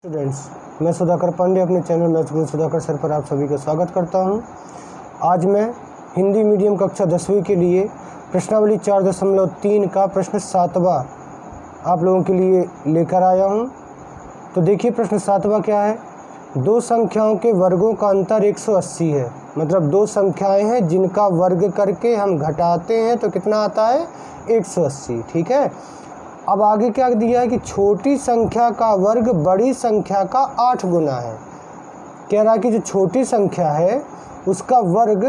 Students, मैं सुधाकर पांडे अपने channel maths गुरु Sudhakar sir पर आप सभी का स्वागत करता हूं। आज मैं हिंदी मीडियम कक्षा 10वीं के लिए प्रश्नावली 4.3 का प्रश्न 7वां आप लोगों के लिए लेकर आया हूं। तो देखिए प्रश्न 7वां क्या है। दो संख्याओं के वर्गों का अंतर 180 है। मतलब दो संख्याएं हैं जिनका वर्ग करके हम घटाते हैं तो कितना आता है 180। ठीक है। अब आगे क्या दिया है कि छोटी संख्या का वर्ग बड़ी संख्या का 8 गुना है। कह रहा है कि जो छोटी संख्या है उसका वर्ग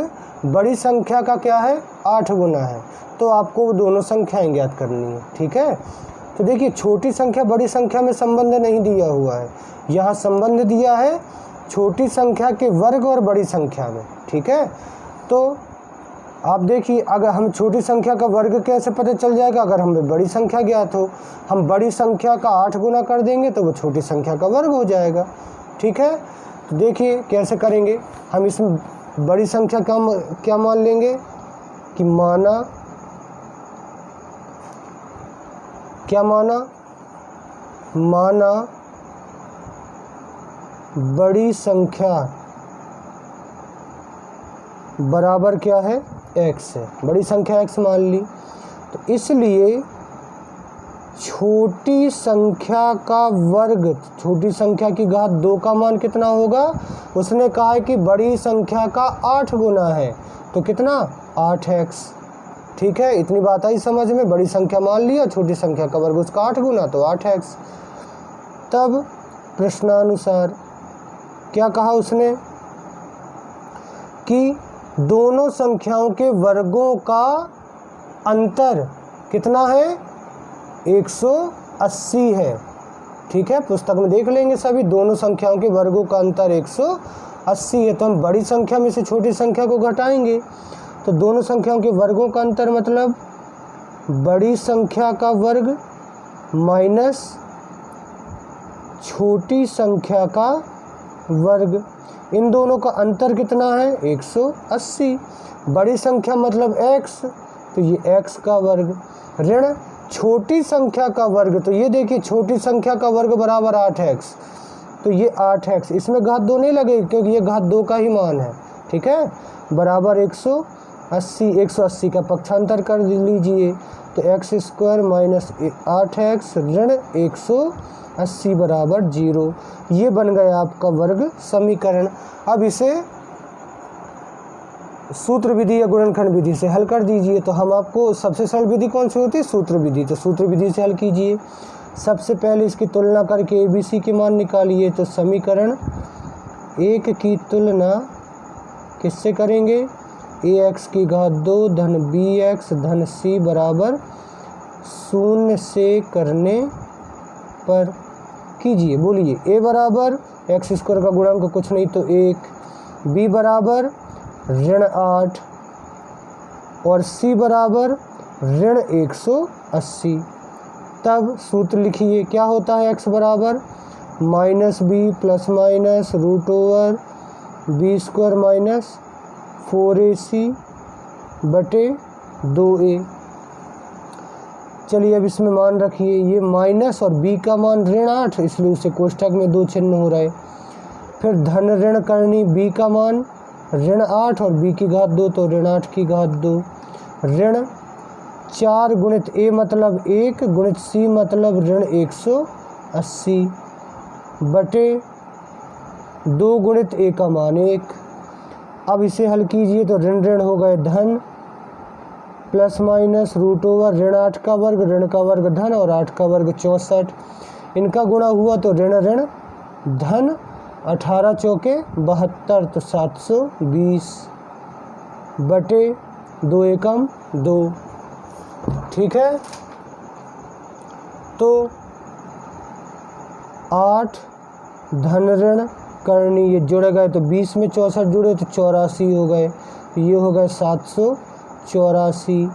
बड़ी संख्या का क्या है 8 गुना है। तो आपको वो दोनों संख्याएं ज्ञात करनी है। ठीक है। तो देखिए छोटी संख्या बड़ी संख्या में संबंध नहीं दिया हुआ है, यहाँ संबंध दिया है छोटी संख्या के वर्ग और बड़ी संख्या में। ठीक है। तो आप देखिए अगर हम छोटी संख्या का वर्ग कैसे पता चल जाएगा, अगर हमें बड़ी संख्या ज्ञात हो, हम बड़ी संख्या का 8 गुना कर देंगे तो वो छोटी संख्या का वर्ग हो जाएगा। ठीक है। तो देखिए कैसे करेंगे। हम इसमें बड़ी संख्या का क्या मान लेंगे कि माना बड़ी संख्या बराबर क्या है x है। बड़ी संख्या x मान ली। तो इसलिए छोटी संख्या का वर्ग, छोटी संख्या की घात 2 का मान कितना होगा। उसने कहा है कि बड़ी संख्या का 8 गुना है तो कितना 8x। ठीक है। इतनी बात आई समझ में। बड़ी संख्या मान लिया, छोटी संख्या का वर्ग उसका 8 गुना तो 8x। तब प्रश्नानुसार क्या कहा उसने कि दोनों संख्याओं के वर्गों का अंतर कितना है 180 है। ठीक है। पुस्तक में देख लेंगे सभी, दोनों संख्याओं के वर्गों का अंतर 180 है। तो हम बड़ी संख्या में से छोटी संख्या को घटाएंगे तो दोनों संख्याओं के वर्गों का अंतर मतलब बड़ी संख्या का वर्ग माइनस छोटी संख्या का वर्ग। इन दोनों का अंतर कितना है 180। बड़ी संख्या मतलब x, तो ये x का वर्ग ऋण छोटी संख्या का वर्ग। तो ये देखिए छोटी संख्या का वर्ग बराबर 8x, तो ये 8x। इसमें घात 2 नहीं लगेगी क्योंकि ये घात 2 का ही मान है। ठीक है। बराबर 180। 180 का पक्षांतर कर लीजिए तो x² माइनस 8x ऋण 180 बराबर 0। ये बन गया आपका वर्ग समीकरण। अब इसे सूत्र विधि या गुणनखंड विधि से हल कर दीजिए। तो हम आपको सबसे सरल विधि कौन सी होती है, सूत्र विधि। तो सूत्र विधि से हल कीजिए। सबसे पहले इसकी तुलना करके ABC के मान निकालिए। तो समीकरण 1 की तुलना किससे करेंगे, ax की घात 2 धन bx धन c बराबर 0 से करने पर कीजिए। बोलिए a बराबर x² का गुणांक कुछ नहीं तो 1, b बराबर ऋण 8 और c बराबर ऋण 180। तब सूत्र लिखिए। क्या होता है x बराबर minus b plus minus √ b² minus 4ac बटे 2a। चलिए अब इसमें मान रखिए। ये माइनस और b का मान ऋण 8, इसलिए उसे कोष्ठक में 2 चिन्ह हो रहे। फिर धन ऋण करनी b का मान ऋण 8 और b की घात 2 तो ऋण 8 की घात 2 ऋण 4 गुणित a मतलब 1 गुणित c मतलब ऋण 180 बटे 2 गुणित a का मान 1। अब इसे हल कीजिए तो ऋण ऋण हो गए धन प्लस माइनस √ ऋण 8 का वर्ग धन और 8 का वर्ग 64। इनका गुणा हुआ तो ऋण ऋण धन 18 चौके 72 तो 720 बटे 2 एकम 2। ठीक है। तो 8 धन ऋण करनी ये जुड़ गए तो 20 में 64 जुड़े तो 84 हो गए। ये हो गए 784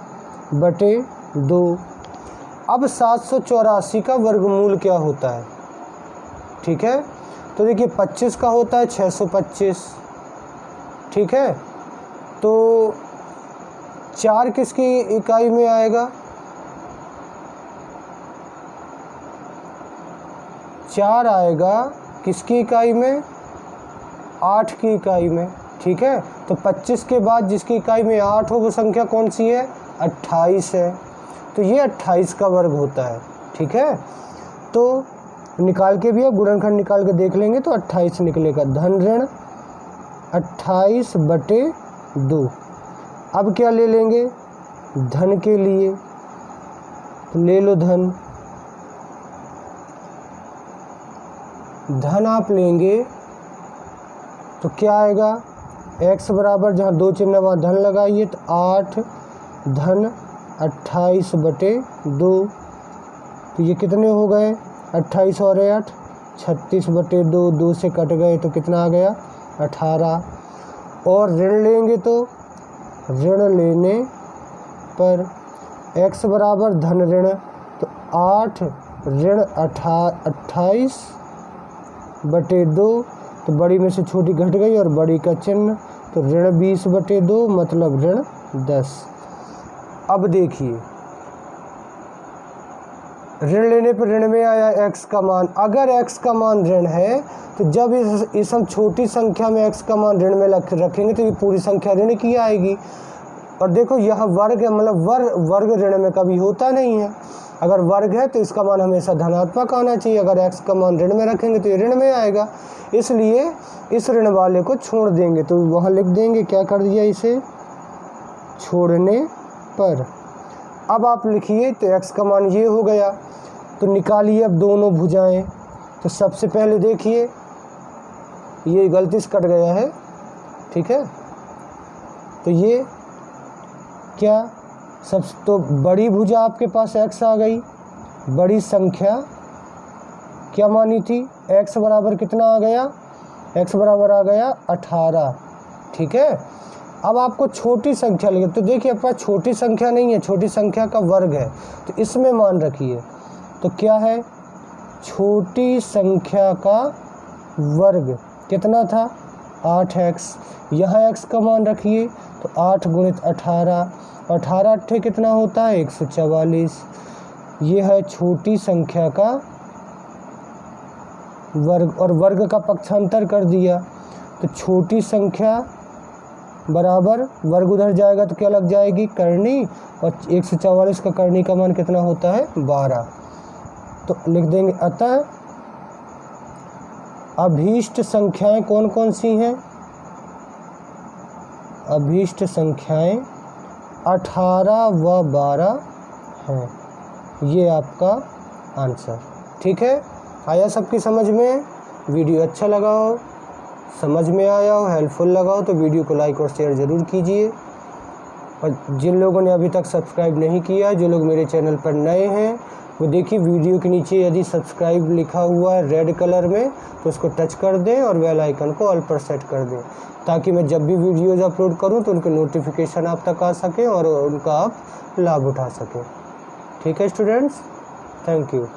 बटे 2। अब 784 का वर्गमूल क्या होता है। ठीक है। तो देखिए 25 का होता है 625। ठीक है। तो 4 किसकी इकाई में आएगा, 4 आएगा किसकी इकाई में? 8 की इकाई में। ठीक है, तो 25 के बाद जिसकी इकाई में 8 हो वो संख्या कौन सी है? 28 है। तो ये 28 का वर्ग होता है। ठीक है, तो निकाल के भी अब गुणनखंड निकाल के देख लेंगे तो 28 निकलेगा। धन ऋण 28/2। अब क्या ले लेंगे? धन के लिए तो ले लो धन। धन आप लेंगे तो क्या आएगा? x बराबर, जहाँ 2 चिन्ह वहाँ धन लगाइए, तो 8 धन 28/2। तो ये कितने हो गए? 28 और 8 36/2। 2 से कट गए तो कितना आ गया? 18। और ऋण लेंगे तो ऋण लेने पर x बराबर धन ऋण, तो 8 ऋण 28/2। तो बड़ी में से छोटी घट गई और बड़ी का चिन्ह, तो ऋण 20/2 मतलब ऋण 10। अब देखिए, ऋण लेने पर ऋण में आया x का मान। अगर x का मान ऋण है तो जब इस हम छोटी संख्या में x का मान ऋण में रखेंगे तो ये पूरी संख्या ऋण की आएगी। और देखो यहाँ वर्ग है, मतलब वर्ग ऋण में कभी होता नहीं है। अगर वर्ग है तो इसका मान हमेशा धनात्मक आना चाहिए। अगर x का मान ऋण में रखेंगे तो ये ऋण में आएगा, इसलिए इस ऋण वाले को छोड़ देंगे। तो वहाँ लिख देंगे, क्या कर दिया इसे? छोड़ने पर। अब आप लिखिए, तो x का मान ये हो गया। तो निकालिए अब दोनों भुजाएं। तो सबसे पहले देखिए, ये गलती से कट गया है। ठीक है, तो ये क्या, सब तो बड़ी भुजा आपके पास x आ गई। बड़ी संख्या क्या मानी थी? x बराबर कितना आ गया? x बराबर आ गया 18। ठीक है, अब आपको छोटी संख्या लगे, तो देखिए आपके पास छोटी संख्या नहीं है, छोटी संख्या का वर्ग है, तो इसमें मान रखिए। तो क्या है? छोटी संख्या का वर्ग कितना था? 8x। यहाँ x का मान रखिए, तो 8 गुणित 18, 18 अट्ठे कितना होता है? 144। ये है छोटी संख्या का वर्ग, और वर्ग का पक्षांतर कर दिया, तो छोटी संख्या बराबर वर्ग उधर जाएगा तो क्या लग जाएगी? करनी। और 144 का करनी का मान कितना होता है? 12। तो लिख देंगे, अतः अभीष्ट संख्याएं कौन कौन सी हैं? अभीष्ट संख्याएं 18 व 12 हैं। ये आपका आंसर। ठीक है, आया सबकी समझ में? वीडियो अच्छा लगा हो, समझ में आया हो, हेल्पफुल लगा हो तो वीडियो को लाइक और शेयर ज़रूर कीजिए। और जिन लोगों ने अभी तक सब्सक्राइब नहीं किया, जो लोग मेरे चैनल पर नए हैं, वो देखिए वीडियो के नीचे यदि सब्सक्राइब लिखा हुआ है रेड कलर में, तो उसको टच कर दें और बेल आइकन को ऑल पर सेट कर दें, ताकि मैं जब भी वीडियोज़ अपलोड करूं तो उनके नोटिफिकेशन आप तक आ सकें और उनका आप लाभ उठा सकें। ठीक है स्टूडेंट्स, थैंक यू।